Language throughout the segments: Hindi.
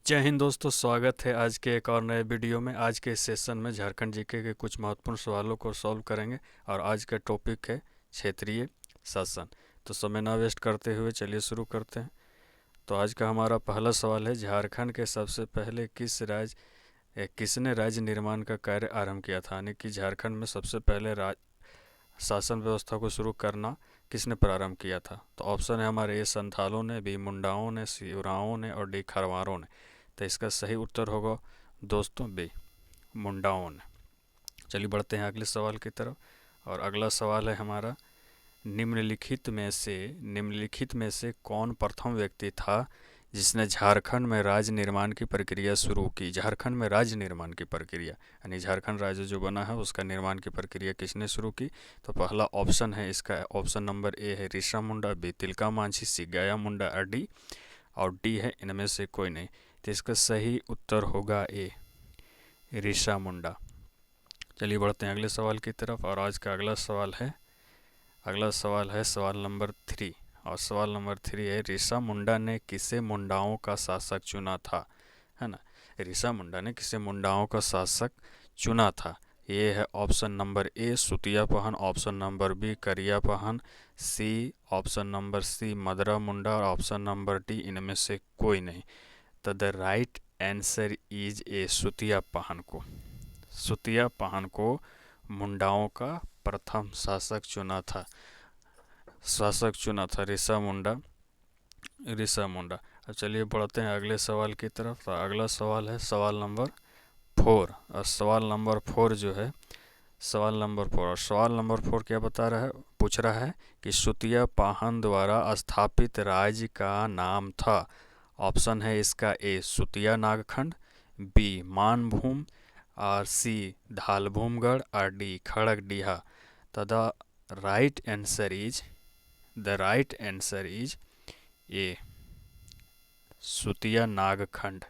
जय हिंद दोस्तों, स्वागत है आज के एक और नए वीडियो में। आज के इस सेशन में झारखंड जीके के कुछ महत्वपूर्ण सवालों को सॉल्व करेंगे और आज का टॉपिक है क्षेत्रीय शासन। तो समय ना वेस्ट करते हुए चलिए शुरू करते हैं। तो आज का हमारा पहला सवाल है, झारखंड के सबसे पहले किसने राज्य निर्माण का कार्य आरंभ किया था? यानी कि झारखंड में सबसे पहले शासन व्यवस्था को शुरू करना किसने प्रारंभ किया था? तो ऑप्शन है हमारे ए संथालों ने, बी मुंडाओं ने, सी उरांवों ने और डी खरवारों ने। तो इसका सही उत्तर होगा दोस्तों बी, मुंडाओं ने। चलिए बढ़ते हैं अगले सवाल की तरफ। और अगला सवाल है हमारा, निम्नलिखित में से कौन प्रथम व्यक्ति था जिसने झारखंड में राज्य निर्माण की प्रक्रिया शुरू की? झारखंड में राज्य निर्माण की प्रक्रिया यानी झारखंड राज्य जो बना है उसका निर्माण की प्रक्रिया किसने शुरू की? तो पहला ऑप्शन है इसका, ऑप्शन नंबर ए है ऋषा मुंडा, बी तिलका मांझी, सी गया मुंडा और डी है इनमें से कोई नहीं। तो इसका सही उत्तर होगा ए, ऋषा मुंडा। चलिए बढ़ते हैं अगले सवाल की तरफ। और आज का अगला सवाल है सवाल नंबर 3। और सवाल नंबर 3 है, ऋषा मुंडा ने किसे मुंडाओं का शासक चुना था? है ना, ऋषा मुंडा ने किसे मुंडाओं का शासक चुना था? ये है ऑप्शन नंबर ए सुतिया पहन, ऑप्शन नंबर बी करिया पहन, सी ऑप्शन नंबर सी मदरा मुंडा और ऑप्शन नंबर डी इनमें से कोई नहीं। तो the right answer is A Sutiya Pahan को मुंडाओं का प्रथम शासक चुना था ऋषा मुंडा। अब चलिए बढ़ते हैं अगले सवाल की तरफ। तो अगला सवाल है सवाल नंबर 4। और सवाल नंबर 4 जो है, सवाल नंबर 4 क्या पूछ रहा है कि सुतिया पाहन द्वारा स्थापित राज्य का नाम था। ऑप्शन है इसका ए सुतिया नागखंड, बी मानभूम और सी धालभूमगढ़ और डी खड़गडीहा। तो the right answer is A Sutiya Nagkhand.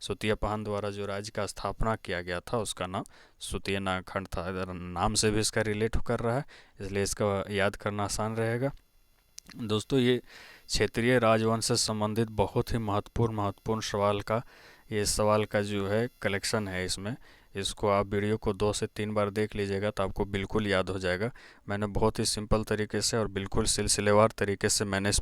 Sutiya Pahan द्वारा जो राज्य का स्थापना किया गया था उसका नाम सुतिया नागखंड था। इधर नाम से भी इसका रिलेट कर रहा है, इसलिए इसका याद करना आसान रहेगा। दोस्तों, ये क्षेत्रीय राजवंश से संबंधित बहुत ही महत्वपूर्ण सवाल का जो है कलेक्शन है इसमें। इसको आप वीडियो को 2 से 3 बार देख लीजिएगा तो आपको बिल्कुल याद हो जाएगा। मैंने बहुत ही सिंपल तरीके से और बिल्कुल सिलसिलेवार तरीके से मैंने इस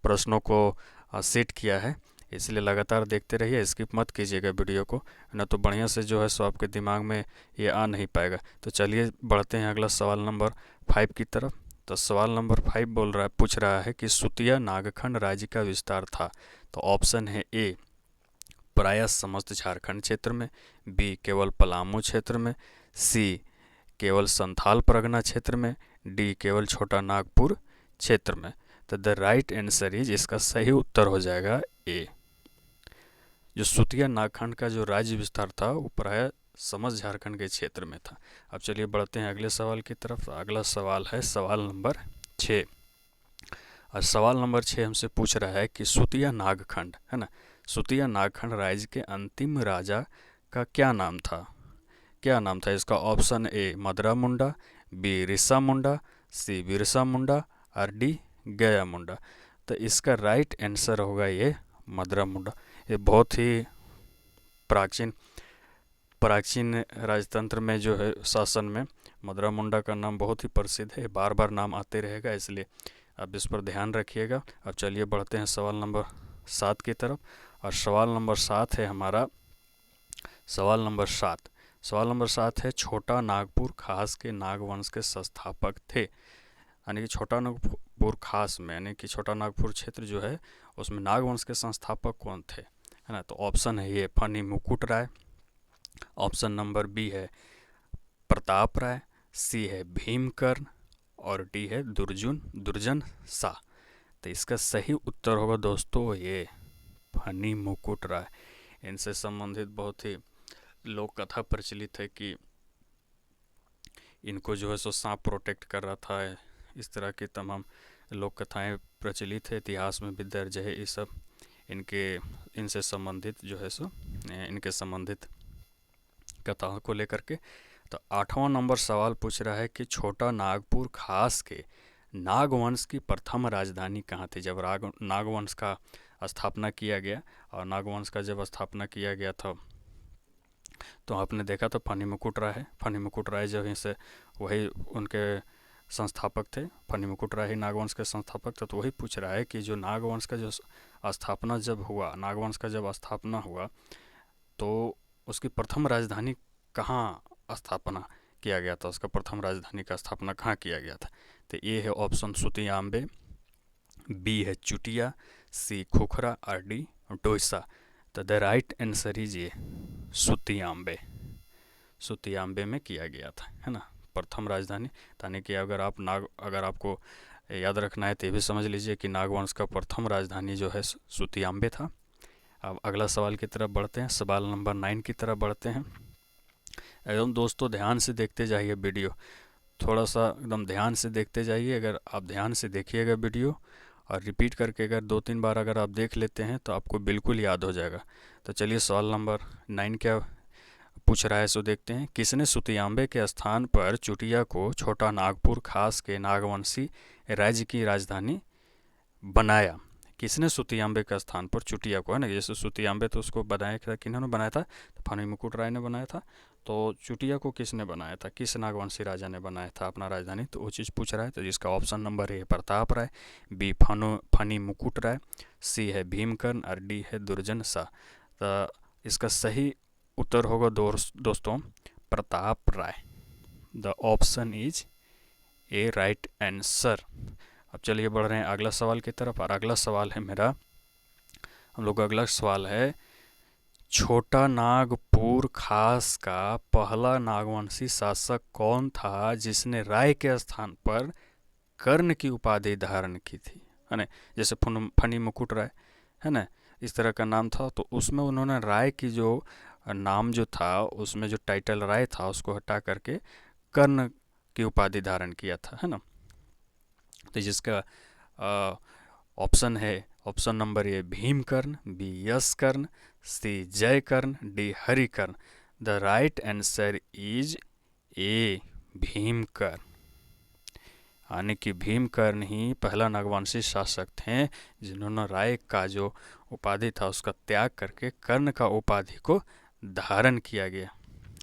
प्रश्नों को सेट किया है, इसलिए लगातार देखते रहिए, स्किप मत कीजिएगा वीडियो को, न तो बढ़िया से जो है सो आपके दिमाग में ये आ नहीं पाएगा। तो चलिए बढ़ते हैं अगला सवाल नंबर 5 की तरफ। तो सवाल नंबर 5 पूछ रहा है कि सुतिया नागखंड राज्य का विस्तार था। तो ऑप्शन है ए प्रायः समस्त झारखंड क्षेत्र में, बी केवल पलामू क्षेत्र में, सी केवल संथाल परगना क्षेत्र में, डी केवल छोटा नागपुर क्षेत्र में। तो द राइट आंसर इज, इसका सही उत्तर हो जाएगा ए। जो सुतिया नागखंड का जो राज्य विस्तार था वो प्रायः समस्त झारखंड के क्षेत्र में था। अब चलिए बढ़ते हैं अगले सवाल की तरफ। अगला सवाल है सवाल नंबर 6। और सवाल नंबर 6 हमसे पूछ रहा है कि सुतिया नागखंड है ना, सुतिया नागखंड राज्य के अंतिम राजा का क्या नाम था? इसका option A Madra Munda, B Risha Munda, C Birsa Munda और डी गया मुंडा। तो इसका राइट आंसर होगा ये मदरा मुंडा। ये बहुत ही प्राचीन राजतंत्र में जो है शासन में मदरा मुंडा का नाम बहुत ही प्रसिद्ध है, बार बार नाम आते रहेगा, इसलिए आप इस पर ध्यान रखिएगा। अब चलिए बढ़ते हैं सवाल नंबर 7 की तरफ। और सवाल नंबर 7 है हमारा सवाल नंबर 7 है, छोटा नागपुर खास के नागवंश के संस्थापक थे। यानी कि छोटा नागपुर खास में, यानी कि छोटा नागपुर क्षेत्र जो है उसमें नागवंश के संस्थापक कौन थे, है ना? तो ऑप्शन है ये फनी मुकुट राय, ऑप्शन नंबर बी है प्रताप राय, सी है भीमकर्ण और डी है दुर्जन शाह। तो इसका सही उत्तर होगा दोस्तों ये फनी मुकुट राय। इनसे संबंधित बहुत ही लोक कथा प्रचलित है कि इनको जो है सो सांप प्रोटेक्ट कर रहा था। इस तरह की तमाम लोक कथाएं प्रचलित है, इतिहास में भी दर्ज है। ये सब इनसे संबंधित जो है सो इनके संबंधित कथाओं को लेकर के। तो 8वां नंबर सवाल पूछ रहा है कि छोटा नागपुर खास के नागवंश की प्रथम राजधानी कहाँ थी? जब नागवंश का स्थापना किया गया। और नागवंश का जब स्थापना किया गया था तो आपने देखा तो फनी मुकुट राय है। फनी मुकुट राय जो है से वही उनके संस्थापक थे। फनी मुकुट राय ही नागवंश के संस्थापक थे। तो वही पूछ रहा है कि जो नागवंश का जो स्थापना जब हुआ, नागवंश का जब स्थापना हुआ तो उसकी प्रथम राजधानी कहाँ स्थापना किया गया था, उसका प्रथम राजधानी का स्थापना कहाँ किया गया था। तो ए है ऑप्शन सुतियांबे, बी है चुटिया, सी खुखरा और डी डोइसा। तो द राइट आंसर इज ये सुतियांबे। सुतियांबे में किया गया था, है ना, प्रथम राजधानी। यानी कि अगर आपको याद रखना है तो ये भी समझ लीजिए कि नागवंश का प्रथम राजधानी जो है सुतियांबे था। अब अगला सवाल की तरफ बढ़ते हैं, सवाल नंबर 9 की तरफ बढ़ते हैं। एकदम दोस्तों ध्यान से देखते जाइए वीडियो, थोड़ा सा एकदम ध्यान से देखते जाइए। अगर आप ध्यान से देखिएगा वीडियो और रिपीट करके अगर 2-3 बार अगर आप देख लेते हैं तो आपको बिल्कुल याद हो जाएगा। तो चलिए सवाल नंबर 9 क्या पूछ रहा है सो देखते हैं। किसने सुतियांबे के स्थान पर चुटिया को छोटा नागपुर खास के नागवंशी राज्य की राजधानी बनाया। किसने सुतियांबे के स्थान पर चुटिया को, है ना, जैसे सुतियांबे तो उसको बनाया था, किन्होंने बनाया था, तो फनी मुकुट राय ने बनाया था। तो चुटिया को किसने बनाया था, किस नागवंशी राजा ने बनाया था अपना राजधानी, तो वो चीज़ पूछ रहा है। तो जिसका option number A Pratap Rai, B Phani Mukut Rai, सी है भीमकर्ण और डी है दुर्जन शाह। तो इसका सही उत्तर होगा दोस्तों Pratap Rai. The option is A right answer. अब चलिए बढ़ रहे हैं अगला सवाल की तरफ। और अगला सवाल है मेरा, हम लोग का अगला सवाल है, छोटा नागपुर खास का पहला नागवंशी शासक कौन था जिसने राय के स्थान पर कर्ण की उपाधि धारण की थी, है ना, जैसे फनी मुकुट राय, है ना, इस तरह का नाम था। तो उसमें उन्होंने राय की जो नाम जो था, उसमें जो टाइटल राय था उसको हटा करके कर्ण की उपाधि धारण किया था, है ना। तो जिसका ऑप्शन है option number A Bhimkarn, B Yashkarn, C Jaikarn, D Harikarn. The right answer is A Bhimkarn. यानी कि भीमकर्ण ही पहला नागवंशी शासक थे जिन्होंने राय का जो उपाधि था उसका त्याग करके कर्ण का उपाधि को धारण किया गया,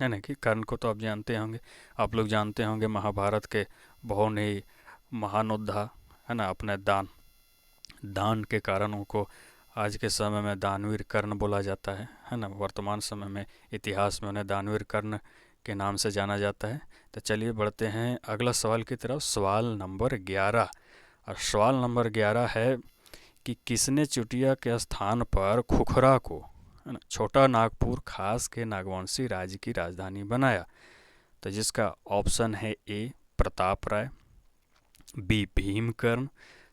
है ना। कि कर्ण को तो आप जानते होंगे, आप लोग जानते होंगे, महाभारत के बहुत ही महान योद्धा, है ना, अपने दान के कारण उनको आज के समय में दानवीर कर्ण बोला जाता है ना। वर्तमान समय में इतिहास में उन्हें दानवीर कर्ण के नाम से जाना जाता है। तो चलिए बढ़ते हैं अगला सवाल की तरफ, सवाल नंबर 11। और सवाल नंबर 11 है कि किसने चुटिया के स्थान पर खुखरा को, है ना, छोटा नागपुर खास के नागवंशी राज्य की राजधानी बनाया। तो जिसका ऑप्शन है ए प्रताप राय, बी भीमकर्ण,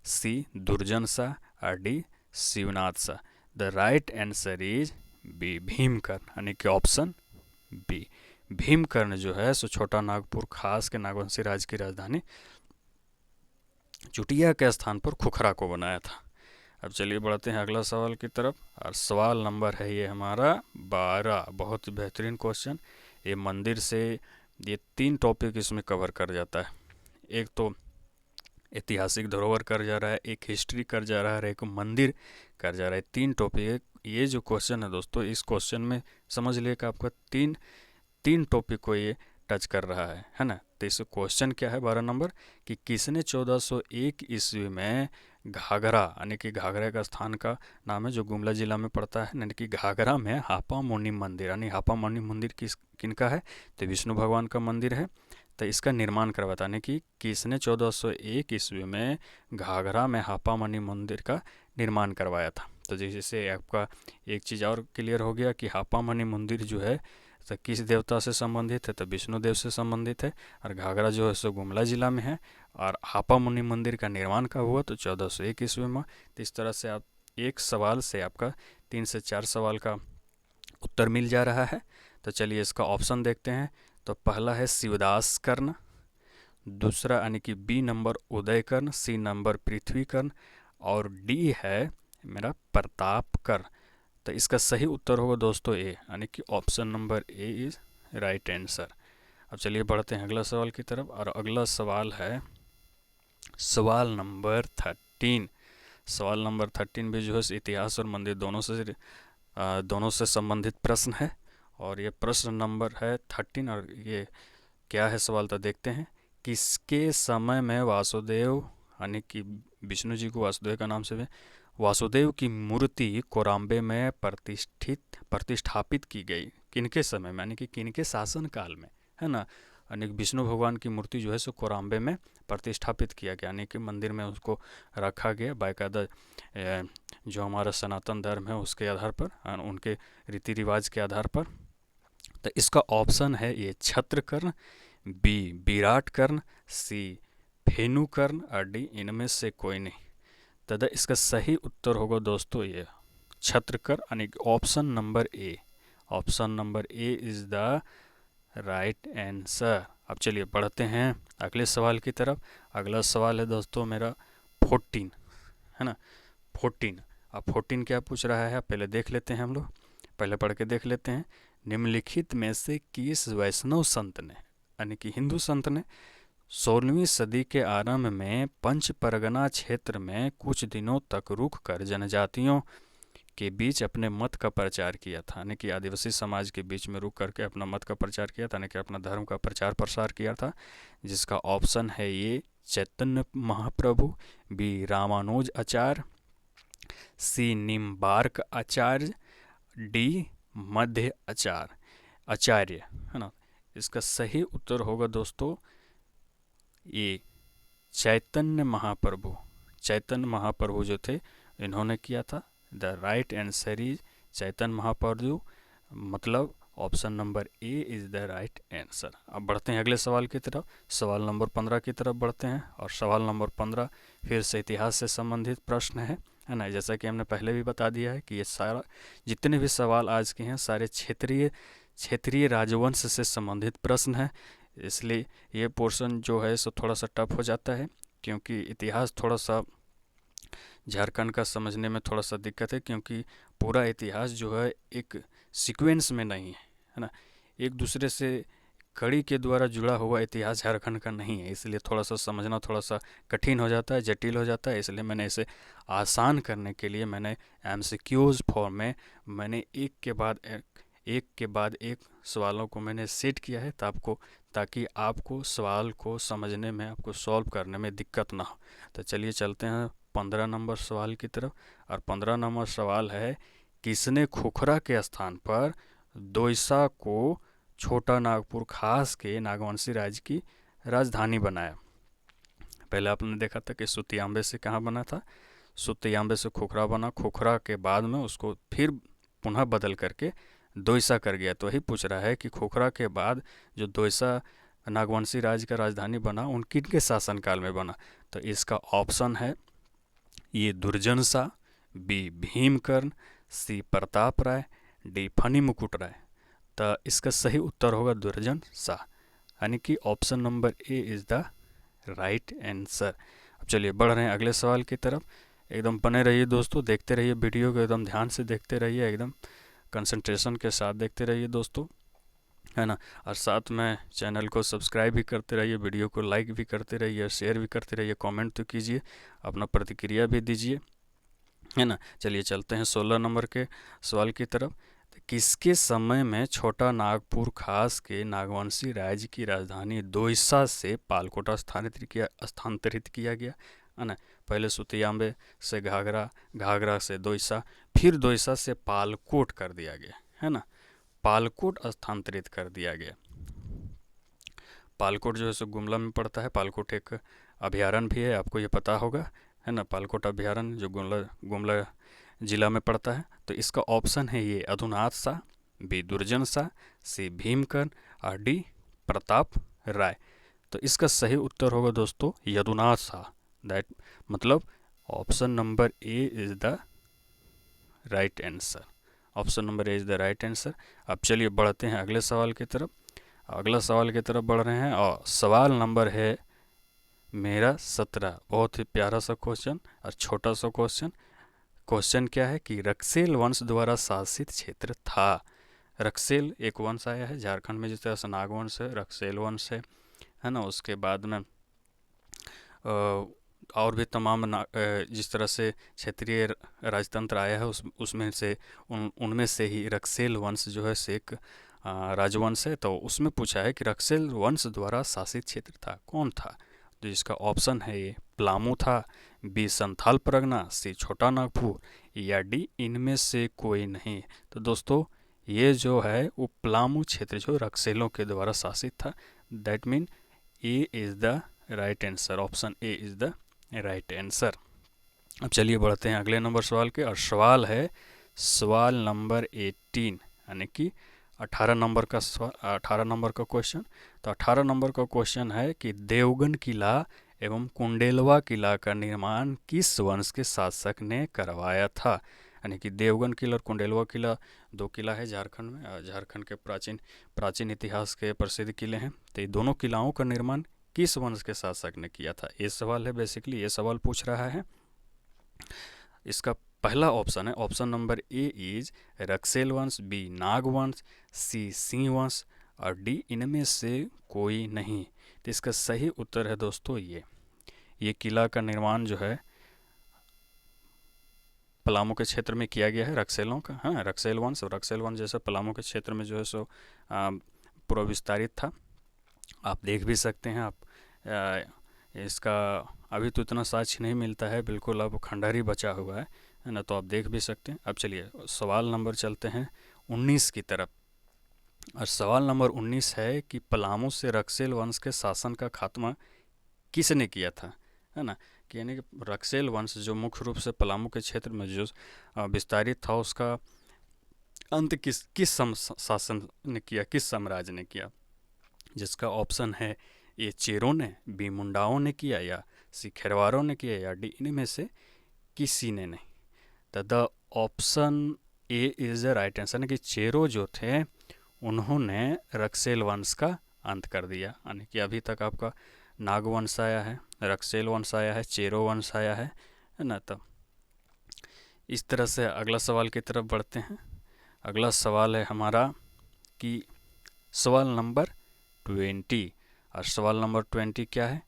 सी दुर्जन शाह और D Shivnath Shah. The right answer is B Bhimkarn, यानी कि ऑप्शन बी भीमकर्ण जो है सो छोटा नागपुर खास के नागवंशी राज्य की राजधानी चुटिया के स्थान पर खुखरा को बनाया था। अब चलिए बढ़ते हैं अगला सवाल की तरफ। और सवाल नंबर है ये हमारा 12। बहुत बेहतरीन क्वेश्चन। ये मंदिर से ये 3 टॉपिक इसमें कवर कर जाता है। एक तो ऐतिहासिक धरोहर कर जा रहा है, एक हिस्ट्री कर जा रहा है, एक मंदिर कर जा रहा है। 3 टॉपिक ये जो क्वेश्चन है दोस्तों, इस क्वेश्चन में समझ लिए कि आपका तीन टॉपिक को ये टच कर रहा है ना। तो इस क्वेश्चन क्या है 12 नंबर, कि किसने 1401 ईस्वी में घाघरा, यानी कि घाघरा का स्थान का नाम है जो गुमला जिला में पड़ता है, यानी कि घाघरा में हापा मुनि मंदिर, यानी हापा मुनि मंदिर किनका है, तो विष्णु भगवान का मंदिर है। तो इसका निर्माण करवाता, यानी कि किसने 1401 ईस्वी में घाघरा में हापा मुनि मंदिर का निर्माण करवाया था। तो जैसे आपका एक चीज़ और क्लियर हो गया कि हापा मुनि मंदिर जो है तो किस देवता से संबंधित है, तो विष्णु देव से संबंधित है। और घाघरा जो है सो गुमला जिला में है। और हापा मुनि मंदिर का निर्माण कब हुआ, तो 1401 ईस्वी में। तो इस तरह से आप एक सवाल से आपका 3 से 4 सवाल का उत्तर मिल जा रहा है। तो चलिए इसका ऑप्शन देखते हैं। तो पहला है शिवदास कर्ण, दूसरा यानी कि बी नंबर उदय कर्ण, सी नंबर पृथ्वी कर्ण और डी है मेरा प्रताप कर्ण। तो इसका सही उत्तर होगा दोस्तों ए, यानी कि option number A is right answer. अब चलिए बढ़ते हैं अगला सवाल की तरफ। और अगला सवाल है सवाल नंबर 13। सवाल नंबर 13 भी जो है इतिहास और मंदिर दोनों से संबंधित प्रश्न है। और ये प्रश्न नंबर है 13, और ये क्या है सवाल तो देखते हैं। किसके समय में वासुदेव, यानी कि विष्णु जी को वासुदेव का नाम से वासुदेव की मूर्ति कोराम्बे में प्रतिष्ठापित की गई? किनके समय में, यानी कि किनके शासन काल में, है ना। यानी कि विष्णु भगवान की मूर्ति जो है सो कोराम्बे में प्रतिष्ठापित किया गया, यानी कि मंदिर में उसको रखा गया बाकायदा। जो हमारा सनातन धर्म है उसके आधार पर, उनके रीति रिवाज के आधार पर। तो इसका ऑप्शन है ए छत्रकर्ण, बी विराट कर्ण, सी फेनुकर्ण, और डी इनमें से कोई नहीं। तथा इसका सही उत्तर होगा दोस्तों ये छत्रकर्ण, यानी option number A. Option number A is the right answer. अब चलिए बढ़ते हैं अगले सवाल की तरफ। अगला सवाल है दोस्तों मेरा 14, है ना, 14। अब 14 क्या पूछ रहा है पहले देख लेते हैं, हम लोग पहले पढ़ के देख लेते हैं। निम्नलिखित में से किस वैष्णव संत ने, यानी कि हिंदू संत ने 16वीं सदी के आरंभ में पंच परगना क्षेत्र में कुछ दिनों तक रुक कर जनजातियों के बीच अपने मत का प्रचार किया था, यानी कि आदिवासी समाज के बीच में रुक करके अपना मत का प्रचार किया था, यानी कि अपना धर्म का प्रचार प्रसार किया था? जिसका ऑप्शन है ये चैतन्य महाप्रभु, बी रामानुज आचार्य, सी निम्बार्क आचार्य, डी मध्य आचार्य, है ना। इसका सही उत्तर होगा दोस्तों ये चैतन्य महाप्रभु। चैतन्य महाप्रभु जो थे इन्होंने किया था। The right answer is Chaitanya Mahaprabhu, मतलब option number A is the right answer. अब बढ़ते हैं अगले सवाल की तरफ। सवाल नंबर 15 की तरफ बढ़ते हैं, और सवाल नंबर 15 फिर से इतिहास से संबंधित प्रश्न है ना। जैसा कि हमने पहले भी बता दिया है कि ये सारा जितने भी सवाल आज के हैं सारे क्षेत्रीय राजवंश से संबंधित प्रश्न है। इसलिए ये पोर्शन जो है सो थोड़ा सा टफ हो जाता है, क्योंकि इतिहास थोड़ा सा झारखंड का समझने में थोड़ा सा दिक्कत है, क्योंकि पूरा इतिहास जो है एक सीक्वेंस में नहीं है ना। एक दूसरे से कड़ी के द्वारा जुड़ा हुआ इतिहास झारखंड का नहीं है, इसलिए थोड़ा सा समझना थोड़ा सा कठिन हो जाता है, जटिल हो जाता है। इसलिए मैंने इसे आसान करने के लिए मैंने एमसीक्यूज फॉर्म में मैंने एक के बाद एक सवालों को मैंने सेट किया है, ताकि आपको सवाल को समझने में, आपको सॉल्व करने में दिक्कत ना हो। तो चलिए चलते हैं 15 नंबर सवाल की तरफ। और 15 नंबर सवाल है, किसने खुखरा के स्थान पर दोईसा को छोटा नागपुर खास के नागवंशी राज्य की राजधानी बनाया? पहले आपने देखा था कि सुतियांबे से कहाँ बना था, सुतियांबे से खुखरा बना, खुखरा के बाद में उसको फिर पुनः बदल करके दोईसा कर गया। तो वही पूछ रहा है कि खुखरा के बाद जो दोईसा नागवंशी राज्य का राजधानी बना उनकी के शासनकाल में बना? तो इसका ऑप्शन है ये दुर्जन शाह, बी भीमकर्ण, सी प्रताप राय, डी फनी मुकुट राय। तो इसका सही उत्तर होगा दुर्जन शाह, यानी कि option number A is the right answer. अब चलिए बढ़ रहे हैं अगले सवाल की तरफ। एकदम बने रहिए दोस्तों, देखते रहिए वीडियो को, एकदम ध्यान से देखते रहिए, एकदम कंसंट्रेशन के साथ देखते रहिए दोस्तों, है ना। और साथ में चैनल को सब्सक्राइब भी करते रहिए, वीडियो को लाइक भी करते रहिए, शेयर भी करते रहिए, कमेंट तो कीजिए, अपना प्रतिक्रिया भी दीजिए, है ना। चलिए चलते हैं 16 नंबर के सवाल की तरफ। किसके समय में छोटा नागपुर खास के नागवंशी राज्य की राजधानी दोईसा से पालकोटा स्थानांतरित किया गया, है ना। पहले सुतियांबे से घाघरा से दोईसा, फिर दोईसा से पालकोट कर दिया गया, है ना। पालकोट स्थानांतरित कर दिया गया। पालकोट जो है सो गुमला में पड़ता है। पालकोट एक अभयारण्य भी है, आपको ये पता होगा, है ना। पालकोट अभयारण्य जो गुमला जिला में पड़ता है। तो इसका ऑप्शन है ये अधुनाथ शाह, बी दुर्जन शाह, सी भीमकर्ण, और डी प्रताप राय। तो इसका सही उत्तर होगा दोस्तों यदुनाथ शाह, दैट मतलब option number A is the right answer. Option number A is the right answer. अब चलिए बढ़ते हैं अगले सवाल की तरफ। अगला सवाल की तरफ बढ़ रहे हैं, और सवाल नंबर है मेरा 17। बहुत ही प्यारा सा क्वेश्चन और छोटा सा क्वेश्चन। क्वेश्चन क्या है कि रक्सेल वंश द्वारा शासित क्षेत्र था। रक्सेल एक वंश आया है झारखंड में, जिस तरह से नागवंश है, रक्सेल वंश है ना। उसके बाद में और भी तमाम जिस तरह से क्षेत्रीय राजतंत्र आया है उसमें से उनमें से ही रक्सेल वंश जो है से एक राजवंश है। तो उसमें पूछा है कि रक्सेल वंश द्वारा शासित क्षेत्र था कौन था। तो इसका ऑप्शन है ए पलामू था, बी संथाल परगना, सी छोटा नागपुर, या डी इनमें से कोई नहीं। तो दोस्तों ये जो है वो पलामू क्षेत्र जो रक्सेलों के द्वारा शासित था। That mean A is the right answer, option A is the right answer. अब चलिए बढ़ते हैं अगले नंबर सवाल के, और सवाल है सवाल नंबर 18 यानी कि 18 नंबर का सवाल, 18 नंबर का क्वेश्चन। तो 18 नंबर का क्वेश्चन है कि देवगन किला एवं कुंडेलवा किला का निर्माण किस वंश के शासक ने करवाया था। यानी कि देवगन किला और कुंडेलवा किला दो किला है झारखंड में, झारखंड के प्राचीन इतिहास के प्रसिद्ध किले हैं। तो ये दोनों किलाओं का निर्माण किस वंश के शासक ने किया था, ये सवाल है। बेसिकली ये सवाल पूछ रहा है। इसका पहला ऑप्शन है ऑप्शन नंबर ए इज रक्सेल वंश, बी नाग वंश, सी सिंह वंश, और डी इनमें से कोई नहीं। तो इसका सही उत्तर है दोस्तों ये किला का निर्माण जो है पलामू के क्षेत्र में किया गया है, रक्सेलों का। हाँ, रक्सेल वंश, और रक्सेल वंश जैसे पलामू के क्षेत्र में जो है सो पूरा विस्तारित था। आप देख भी सकते हैं। आप इसका अभी तो इतना साक्ष्य नहीं मिलता है, बिल्कुल अब खंडहर ही बचा हुआ है ना, तो आप देख भी सकते हैं। अब चलिए सवाल नंबर चलते हैं 19 की तरफ, और सवाल नंबर 19 है कि पलामू से रक्सेल वंश के शासन का खात्मा किसने किया था, है ना। कि यानी कि रक्सेल वंश जो मुख्य रूप से पलामू के क्षेत्र में जो विस्तारित था, उसका अंत किस शासन ने किया, किस साम्राज्य ने किया। जिसका ऑप्शन है ए चेरों ने, बी मुंडाओं ने किया, या सी खेरवारों ने किया, या डी इनमें से किसी ने नहीं। तो the option A is the right answer. कि चेरो जो थे उन्होंने रक्सेल वंश का अंत कर दिया। यानी कि अभी तक आपका नाग वंश आया है, रक्सेल वंश आया है, चेरो वंश आया है ना। तो इस तरह से अगला सवाल की तरफ बढ़ते हैं। अगला सवाल है हमारा कि सवाल नंबर 20, और सवाल नंबर 20 क्या है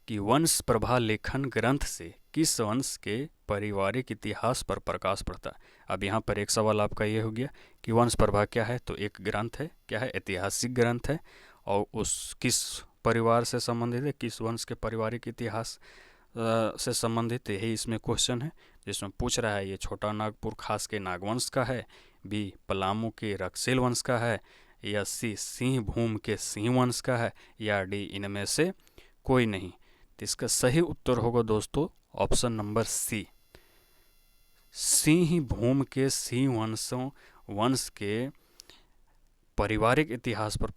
कि वंश प्रभा लेखन ग्रंथ से किस वंश के पारिवारिक इतिहास पर प्रकाश पड़ता है। अब यहाँ पर एक सवाल आपका ये हो गया कि वंश प्रभा क्या है। तो एक ग्रंथ है, क्या है, ऐतिहासिक ग्रंथ है, और उस किस परिवार से संबंधित है, किस वंश के पारिवारिक इतिहास से संबंधित, यही इसमें क्वेश्चन है। जिसमें पूछ रहा है ये छोटा नागपुर खास के नागवंश का है, बी पलामू के रक्सेल वंश का है, या सी सिंह भूम के सिंह वंश का है, या डी इनमें से कोई नहीं। तो इसका सही उत्तर होगा दोस्तों ऑप्शन नंबर सी, सिंह भूम के सिंह वंश के पारिवारिक इतिहास पर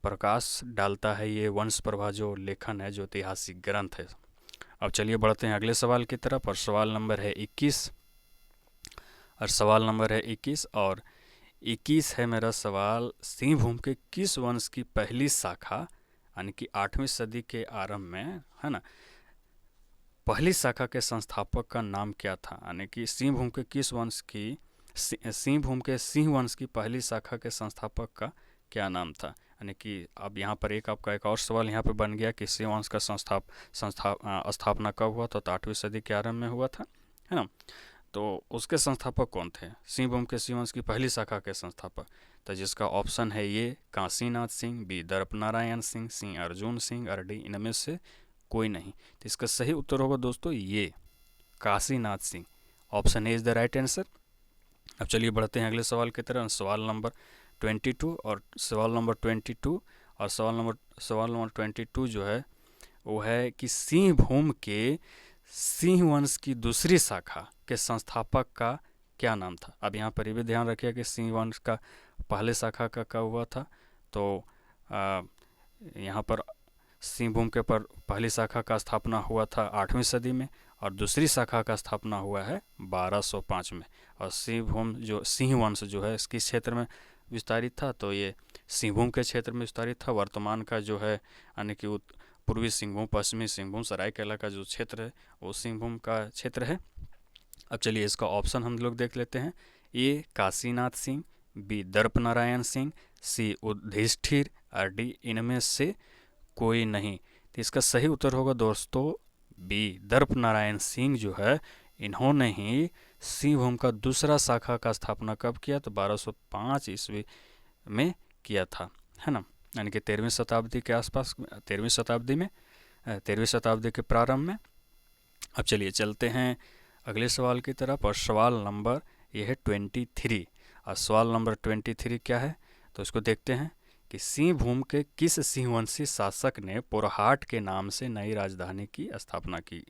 प्रकाश डालता है ये वंश प्रभा जो लेखन है, जो ऐतिहासिक ग्रंथ है। अब चलिए बढ़ते हैं अगले सवाल की तरफ, और सवाल नंबर है 21, और 21 है मेरा सवाल। सिंह भूम के किस वंश की पहली शाखा, यानी कि 8वीं सदी के आरंभ में, है ना, पहली शाखा के संस्थापक का नाम क्या था। यानी कि सिंह भूम के किस वंश की, सिंह भूम के सिंह वंश की पहली शाखा के संस्थापक का क्या नाम था। यानी कि अब यहाँ पर आपका एक और सवाल यहाँ पे बन गया कि सिंह वंश का स्थापना कब हुआ था। तो 8वीं सदी के आरंभ में हुआ था, है ना। तो उसके संस्थापक कौन थे, सिंह भूम के सिंह वंश की पहली शाखा के संस्थापक। तो जिसका ऑप्शन है ये काशीनाथ सिंह, बी दर्प नारायण सिंह, सी अर्जुन सिंह, और डी इनमें से कोई नहीं। तो इसका सही उत्तर होगा दोस्तों ये Kashinath Singh, option A is the right answer. अब चलिए बढ़ते हैं अगले सवाल की तरफ, सवाल नंबर 22, और सवाल नंबर 22 और सवाल नंबर 22 जो है वो है कि सिंह भूम के सिंह वंश की दूसरी शाखा के संस्थापक का क्या नाम था। अब यहाँ पर ये भी ध्यान रखिए कि सिंह वंश का पहले शाखा का कब हुआ था। तो यहाँ पर सिंह भूम के पर पहली शाखा का स्थापना हुआ था 8वीं सदी में, और दूसरी शाखा का स्थापना हुआ है 1205 में। और सिंह वंश जो है इसकिस क्षेत्र में विस्तारित था। तो ये सिंहभूम के क्षेत्र में विस्तारित था। वर्तमान का जो है यानी कि पूर्वी सिंहभूम, पश्चिमी सिंहभूम, सरायकेला का जो क्षेत्र है वो सिंहभूम का क्षेत्र है। अब चलिए इसका ऑप्शन हम लोग देख लेते हैं। ए काशीनाथ सिंह, बी दर्प नारायण सिंह, सी युधिष्ठिर, और डी इनमें से कोई नहीं। तो इसका सही उत्तर होगा दोस्तों बी दर्प नारायण सिंह जो है इन्होंने ही सिंहभूम का दूसरा शाखा का स्थापना कब किया, तो 1205 ईस्वी में किया था, है ना, यानी कि 13वीं शताब्दी के आसपास, 13वीं शताब्दी में, 13वीं शताब्दी के प्रारंभ में। अब चलिए चलते हैं अगले सवाल की तरफ, और सवाल नंबर ये है 23। और सवाल नंबर 23 क्या है, तो इसको देखते हैं कि सिंहभूम के किस सिंहवंशी शासक ने पोरहाट के नाम से नई राजधानी की स्थापना की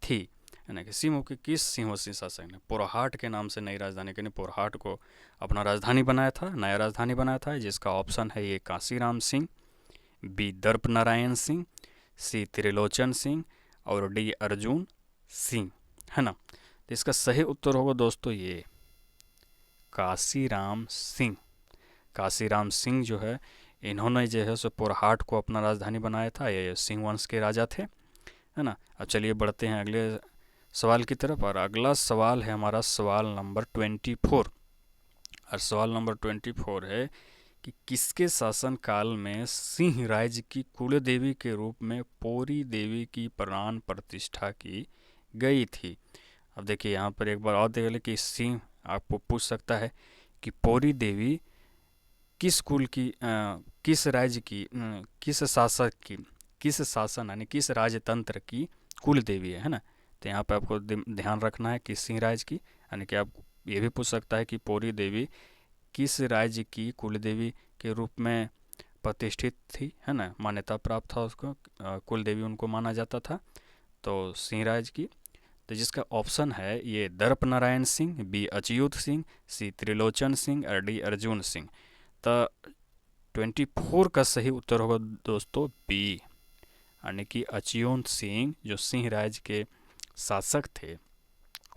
थी, यानी कि सिंहभूम के किस सिंहवंशी शासक ने पोरहाट के नाम से नई राजधानी, यानी पोरहाट को अपना राजधानी बनाया था, नया राजधानी बनाया था, जिसका ऑप्शन है ये कांसीराम सिंह, बी दर्प नारायण सिंह, सी त्रिलोचन सिंह और डी अर्जुन सिंह, है ना। तो इसका सही उत्तर होगा दोस्तों ये कांसीराम सिंह। कांसीराम सिंह जो है इन्होंने जो है सो पोरहाट को अपना राजधानी बनाया था, ये सिंह वंश के राजा थे, है ना। अब चलिए बढ़ते हैं अगले सवाल की तरफ, और अगला सवाल है हमारा सवाल नंबर 24। और सवाल नंबर 24 है कि किसके शासन काल में सिंह राज्य की कुल देवी के रूप में पौरी देवी की प्राण प्रतिष्ठा की गई थी। अब देखिए यहाँ पर एक बार और देख ले कि सिंह आपको पूछ सकता है कि पौरी देवी किस कुल की, किस राज्य की, किस शासक की, किस शासन यानी किस राजतंत्र की कुल देवी है ना। तो यहाँ पे आपको ध्यान रखना है कि सिंह राज्य की, यानी कि आप ये भी पूछ सकता है कि पौरी देवी किस राज्य की कुल देवी के रूप में प्रतिष्ठित थी, है ना, मान्यता प्राप्त था उसको, कुल देवी उनको माना जाता था, तो सिंह राज्य की। तो जिसका ऑप्शन है ये दर्प नारायण सिंह, बी अच्युत सिंह, सी त्रिलोचन सिंह और डी अर्जुन सिंह। तो 24 का सही उत्तर होगा दोस्तों बी, यानी कि अच्युत सिंह जो सिंह राज्य के शासक थे,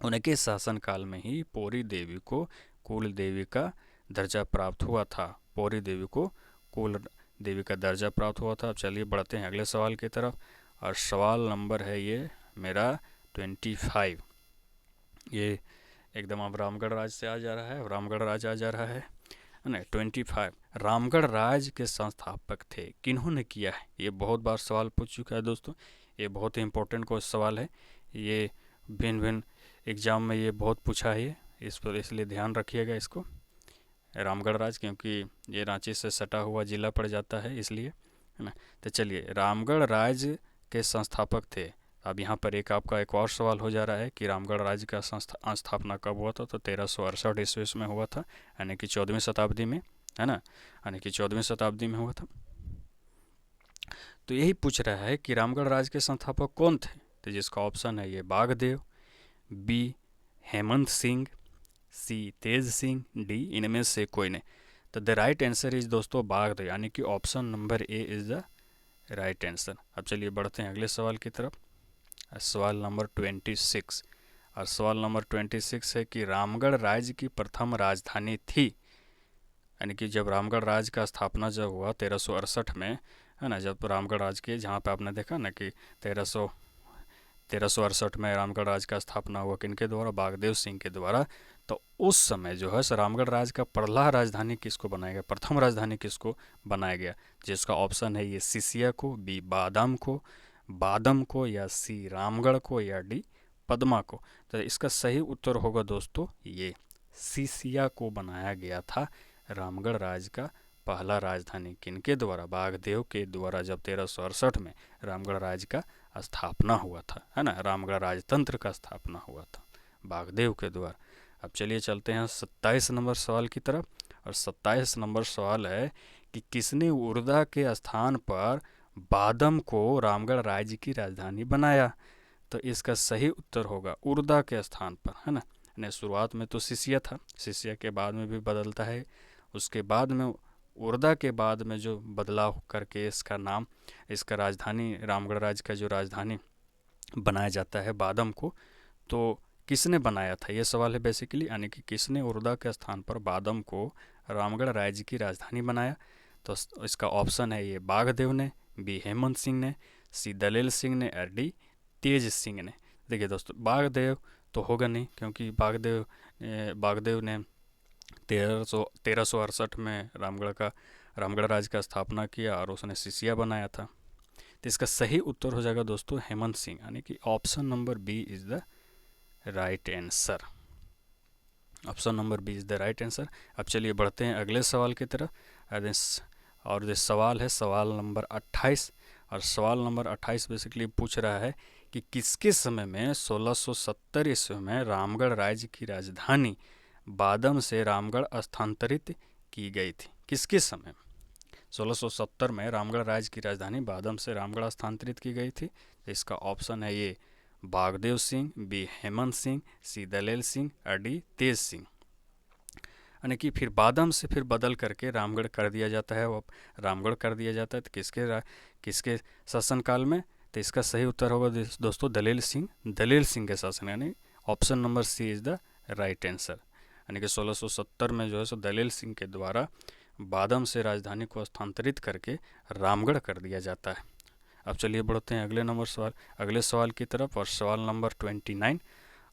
उनके शासनकाल में ही पौरी देवी को कुल देवी का दर्जा प्राप्त हुआ था, पौरी देवी को कुल देवी का दर्जा प्राप्त हुआ था। अब चलिए बढ़ते हैं अगले सवाल की तरफ, और सवाल नंबर है ये मेरा 25। ये एकदम अब रामगढ़ राज से आ जा रहा है, रामगढ़ राज आ जा रहा है ना। 25 रामगढ़ राज के संस्थापक थे किन्होंने किया है, ये बहुत बार सवाल पूछ चुका है दोस्तों, ये बहुत ही इंपॉर्टेंट कोई सवाल है, ये भिन्न भिन्न एग्जाम में ये बहुत पूछा है, इस पर इसलिए ध्यान रखिएगा इसको, रामगढ़ राज, क्योंकि ये रांची से सटा हुआ जिला पड़ जाता है इसलिए, है ना। तो चलिए रामगढ़ राज के संस्थापक थे। अब यहाँ पर एक आपका एक और सवाल हो जा रहा है कि रामगढ़ राज्य का स्थापना कब हुआ था, तो 1368 ईस्वी में हुआ था, यानी कि 14वीं शताब्दी में, है ना, यानी कि 14वीं शताब्दी में हुआ था। तो यही पूछ रहा है कि रामगढ़ राज्य के संस्थापक कौन थे, तो जिसका ऑप्शन है ये बागदेव, बी हेमंत सिंह, सी तेज सिंह, डी इनमें से कोई नहीं। तो द राइट आंसर इज दोस्तों बागदेव, यानी कि option number A is the right answer. अब चलिए बढ़ते हैं अगले सवाल की तरफ, सवाल नंबर 26। और सवाल नंबर 26 है कि रामगढ़ राज्य की प्रथम राजधानी थी, यानी कि जब रामगढ़ राज्य का स्थापना जब हुआ 1368 में, है ना, जब रामगढ़ राज्य के, जहाँ पे आपने देखा ना कि 1368 में रामगढ़ राज्य का स्थापना हुआ किनके द्वारा, बागदेव सिंह के द्वारा। तो उस समय जो है रामगढ़ राज्य का पहला राजधानी किसको बनाया गया, प्रथम राजधानी किसको बनाया गया, जिसका ऑप्शन है ये सिसिया को, बी बादम को या सी रामगढ़ को या डी पद्मा को। तो इसका सही उत्तर होगा दोस्तों ये सिसिया को बनाया गया था रामगढ़ राज्य का पहला राजधानी, किनके द्वारा, बागदेव के द्वारा, जब 1368 में रामगढ़ राज्य का स्थापना हुआ था, है ना, रामगढ़ राजतंत्र का स्थापना हुआ था बागदेव के द्वारा। अब चलिए चलते हैं 27 नंबर सवाल की तरफ, और 27 नंबर सवाल है कि किसने उर्दा के स्थान पर बादम को रामगढ़ राज्य की राजधानी बनाया। तो इसका सही उत्तर होगा उर्दा के स्थान पर, है ना, शुरुआत में तो सिसिया था, सिसिया के बाद में भी बदलता है, उसके बाद में उर्दा के बाद में जो बदलाव करके इसका नाम, इसका राजधानी, रामगढ़ राज्य का जो राजधानी बनाया जाता है बादम को, तो किसने बनाया था ये सवाल है बेसिकली, यानी कि किसने उर्दा के स्थान पर बादम को रामगढ़ राज्य की राजधानी बनाया। तो इसका ऑप्शन है ये बागदेव ने, बी हेमंत सिंह ने, सी दलेल सिंह ने और डी तेज सिंह ने। देखिए दोस्तों बागदेव तो होगा नहीं, क्योंकि बागदेव ने 1368 में रामगढ़ राज्य का स्थापना किया और उसने सिसिया बनाया था। तो इसका सही उत्तर हो जाएगा दोस्तों हेमंत सिंह, यानी कि option number B is the right answer. Option number B is the right answer. अब चलिए बढ़ते हैं अगले सवाल की तरफ। और ये सवाल है सवाल नंबर 28। और सवाल नंबर 28 बेसिकली पूछ रहा है कि किसके समय में 1670 ईस्वी में रामगढ़ राज्य की राजधानी बादम से रामगढ़ स्थानांतरित की गई थी। किसके समय? 1670 में रामगढ़ राज्य की राजधानी बादम से रामगढ़ स्थानांतरित की गई थी। तो इसका ऑप्शन है ये बागदेव सिंह, बी हेमंत सिंह, सी दलेल सिंह और डी तेज सिंह। यानी कि फिर बादम से फिर बदल करके रामगढ़ कर दिया जाता है, वो रामगढ़ कर दिया जाता है। तो किसके शासनकाल में? तो इसका सही उत्तर होगा दोस्तों दलेल सिंह के शासन, यानी option number C is the right answer. यानी कि 1670 में जो है सो दलेल सिंह के द्वारा बादम से राजधानी को स्थानांतरित करके रामगढ़ कर दिया जाता है। अब चलिए बढ़ते हैं अगले सवाल की तरफ, और सवाल नंबर 29।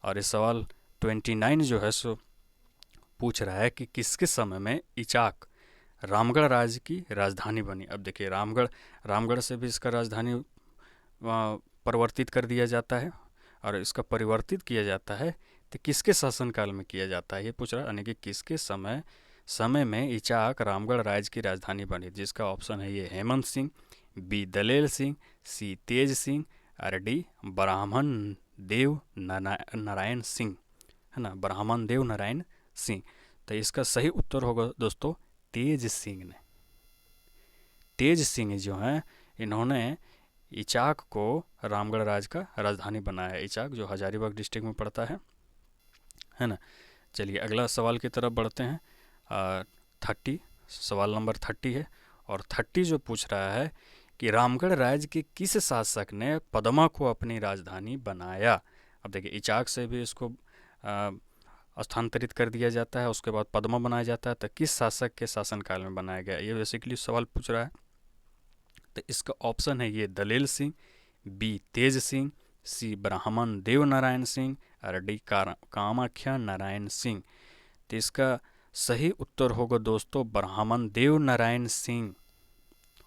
और इस सवाल 29 जो है सो पूछ रहा है कि किसके समय में इचाक रामगढ़ राज्य की राजधानी बनी। अब देखिए रामगढ़ से भी इसका राजधानी परिवर्तित कर दिया जाता है, और इसका परिवर्तित किया जाता है तो किसके शासनकाल में किया जाता है ये पूछ रहा है। यानी कि किसके समय में इचाक रामगढ़ राज्य की राजधानी बनी, जिसका ऑप्शन है ये हेमंत सिंह, बी दलेल सिंह, सी तेज सिंह और डी ब्राह्मण देव नारायण सिंह, है ना, ब्राह्मण देव नारायण सिंह। तो इसका सही उत्तर होगा दोस्तों तेज सिंह ने। तेज सिंह जो हैं इन्होंने इचाक को रामगढ़ राज्य का राजधानी बनाया। इचाक जो हजारीबाग डिस्ट्रिक्ट में पड़ता है ना। चलिए अगला सवाल की तरफ बढ़ते हैं। 30 सवाल नंबर 30 है, और 30 जो पूछ रहा है कि रामगढ़ राज्य के किस शासक ने पदमा को अपनी राजधानी बनाया। अब देखिए इचाक से भी इसको स्थानांतरित कर दिया जाता है, उसके बाद पदमा बनाया जाता है। तो किस शासक के शासनकाल में बनाया गया, ये बेसिकली सवाल पूछ रहा है। तो इसका ऑप्शन है ये दलेल सिंह, बी तेज सिंह, सी ब्राह्मण देव नारायण सिंह और डी कामाख्या नारायण सिंह। तो इसका सही उत्तर होगा दोस्तों ब्राह्मण Dev Narayan Singh.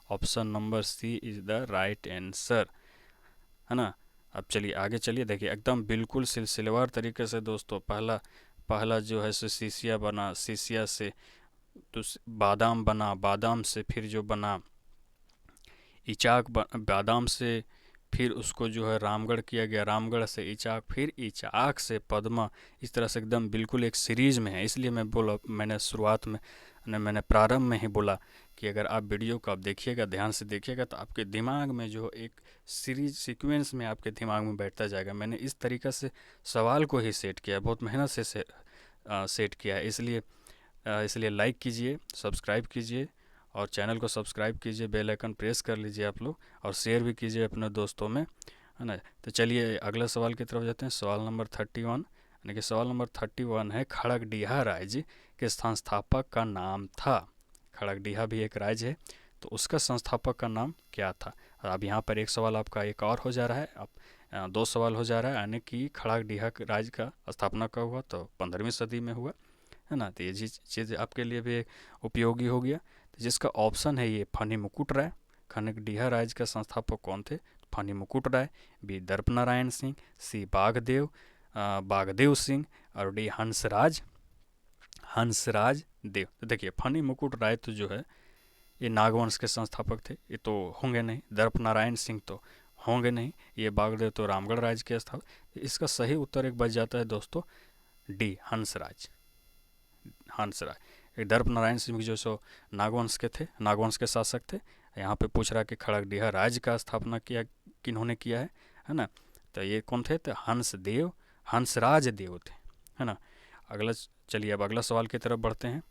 Option number C is the right answer, है ना। अब चलिए आगे चलिए, देखिए एकदम बिल्कुल सिलसिलेवार तरीके से दोस्तों पहला जो है सीसिया बना, सीसिया से तो बादाम बना, बादाम से फिर जो बना इचाक, बादाम से फिर उसको जो है रामगढ़ किया गया, रामगढ़ से इचाक, फिर इचाक से पदमा। इस तरह से एकदम बिल्कुल एक सीरीज़ में है। इसलिए मैंने शुरुआत में मैंने प्रारंभ में ही बोला कि अगर आप वीडियो को आप देखिएगा, ध्यान से देखिएगा, तो आपके दिमाग में जो एक सीरीज सीक्वेंस में आपके दिमाग में बैठता जाएगा। मैंने इस तरीक़े से सवाल को ही सेट किया, बहुत मेहनत से सेट किया है। इसलिए लाइक कीजिए, सब्सक्राइब कीजिए और चैनल को सब्सक्राइब कीजिए, बेल आइकन प्रेस कर लीजिए आप लोग, और शेयर भी कीजिए अपने दोस्तों में, है ना। तो चलिए अगले सवाल की तरफ जाते हैं। सवाल नंबर 31, यानी कि सवाल नंबर 31 है खड़गडिहा राज्य के संस्थापक का नाम था। खड़गडिहा भी एक राज्य है, तो उसका संस्थापक का नाम क्या था। अब यहाँ पर एक सवाल आपका एक और हो जा रहा है, अब 2 सवाल हो जा रहा है। यानी कि खड़गडिहा राज्य का स्थापना कब हुआ, तो 15वीं सदी में हुआ, है ना। तो ये चीज़ आपके लिए भी उपयोगी हो गया। तो जिसका ऑप्शन है ये फनी मुकुट राय। खड़गडिहा राज्य का संस्थापक कौन थे? फनी मुकुट राय, बी दर्प नारायण सिंह, सी बागदेव सिंह और डी हंसराज देव। तो देखिए फनी मुकुट राय तो जो है ये नागवंश के संस्थापक थे, ये तो होंगे नहीं। दर्प नारायण सिंह तो होंगे नहीं। ये बागदेव तो रामगढ़ राज्य के स्थापक। इसका सही उत्तर एक बच जाता है दोस्तों डी हंसराज। दर्प नारायण सिंह जो सो नागवंश के शासक थे। यहाँ पे पूछ रहा है कि खड़गडिहा राज्य का स्थापना किन्होंने किया है ना। तो ये कौन थे? तो हंसराज देव थे, है ना। चलिए अब अगला सवाल की तरफ बढ़ते हैं।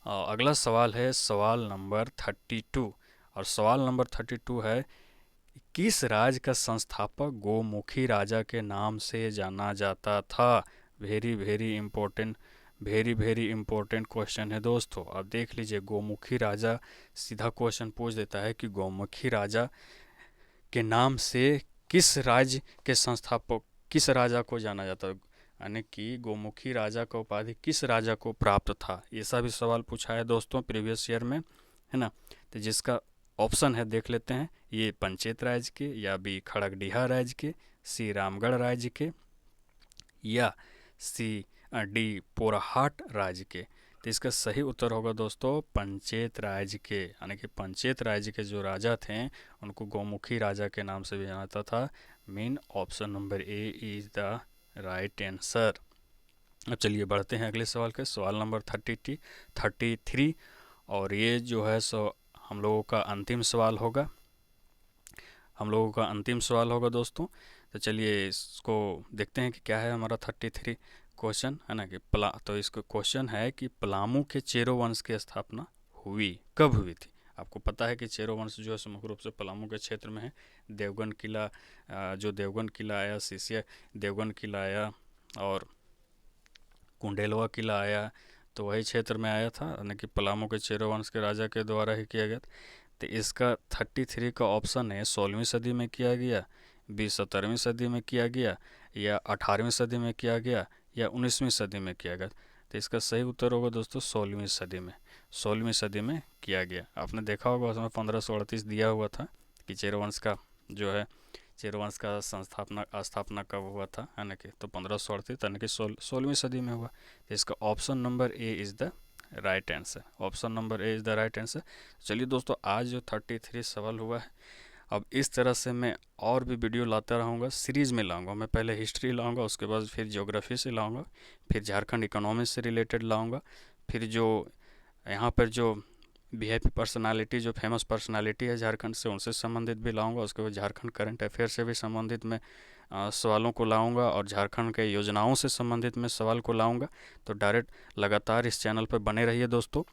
अगला सवाल है सवाल नंबर 32, और सवाल नंबर 32 है किस राज्य का संस्थापक गोमुखी राजा के नाम से जाना जाता था। वेरी वेरी इंपॉर्टेंट क्वेश्चन है दोस्तों। अब देख लीजिए, गोमुखी राजा सीधा क्वेश्चन पूछ देता है कि गोमुखी राजा के नाम से किस राज्य के संस्थापक, किस राजा को जाना जाता है, यानी कि गोमुखी राजा का उपाधि किस राजा को प्राप्त था। ऐसा भी सवाल पूछा है दोस्तों प्रीवियस ईयर में, है ना। तो जिसका ऑप्शन है देख लेते हैं, ये पंचेत राज्य के, या बी खड़गडिहा राज्य के, सी रामगढ़ राज्य के, या सी डी पोराहाट राज्य के। तो इसका सही उत्तर होगा दोस्तों पंचेत राज्य के, यानी कि पंचेत राज्य के जो राजा थे उनको गौमुखी राजा के नाम से भी जाना जाता था। Main option number A is the right answer. अब चलिए बढ़ते हैं अगले सवाल के, सवाल नंबर 33, और ये जो है सो हम लोगों का अंतिम सवाल होगा, दोस्तों। तो चलिए इसको देखते हैं कि क्या है हमारा 33 क्वेश्चन, है ना। कि तो इसका क्वेश्चन है कि पलामू के चेरो वंश की स्थापना कब हुई थी। आपको पता है कि चेरो वंश जो है मुख्य रूप से पलामू के क्षेत्र में है। देवगन किला, जो देवगन किला आया, सिसिया देवगन किला आया, और कुंडेलवा किला आया, तो वही क्षेत्र में आया था, यानी कि पलामू के चेरो वंश के राजा के द्वारा ही किया गया। तो इसका 33 का ऑप्शन है 16वीं सदी में किया गया, 17वीं सदी में किया गया, या 18वीं सदी में किया गया, या 19वीं सदी में किया गया। तो इसका सही उत्तर होगा दोस्तों 16वीं सदी में, 16वीं सदी में किया गया। आपने देखा होगा उसमें 1538 दिया हुआ था कि चेरोवंश का जो है चेरोवंश का स्थापना कब हुआ था, है ना कि। तो 1538 यानी कि 16वीं सदी में हुआ। तो इसका option number A is the right answer, option number A is the right answer. चलिए दोस्तों, आज जो 33 सवाल हुआ है, अब इस तरह से मैं और भी वीडियो लाता रहूँगा, सीरीज़ में लाऊंगा। मैं पहले हिस्ट्री लाऊंगा, उसके बाद फिर ज्योग्राफी से लाऊंगा, फिर झारखंड इकोनॉमिक्स से रिलेटेड लाऊंगा, फिर जो यहाँ पर जो वीआईपी पर्सनालिटी, जो फेमस पर्सनालिटी है झारखंड से, उनसे संबंधित भी लाऊंगा। उसके बाद झारखंड करंट अफेयर से भी संबंधित मैं सवालों को लाऊंगा, और झारखंड के योजनाओं से संबंधित मैं सवाल को लाऊंगा। तो डायरेक्ट लगातार इस चैनल पर बने रहिए दोस्तों।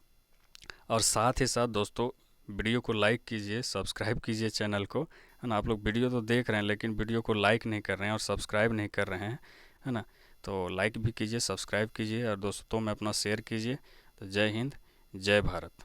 और साथ ही साथ दोस्तों, वीडियो को लाइक कीजिए, सब्सक्राइब कीजिए चैनल को, है ना। आप लोग वीडियो तो देख रहे हैं लेकिन वीडियो को लाइक नहीं कर रहे हैं और सब्सक्राइब नहीं कर रहे हैं, है ना। तो लाइक भी कीजिए, सब्सक्राइब कीजिए, और दोस्तों में अपना शेयर कीजिए। तो जय हिंद, जय भारत।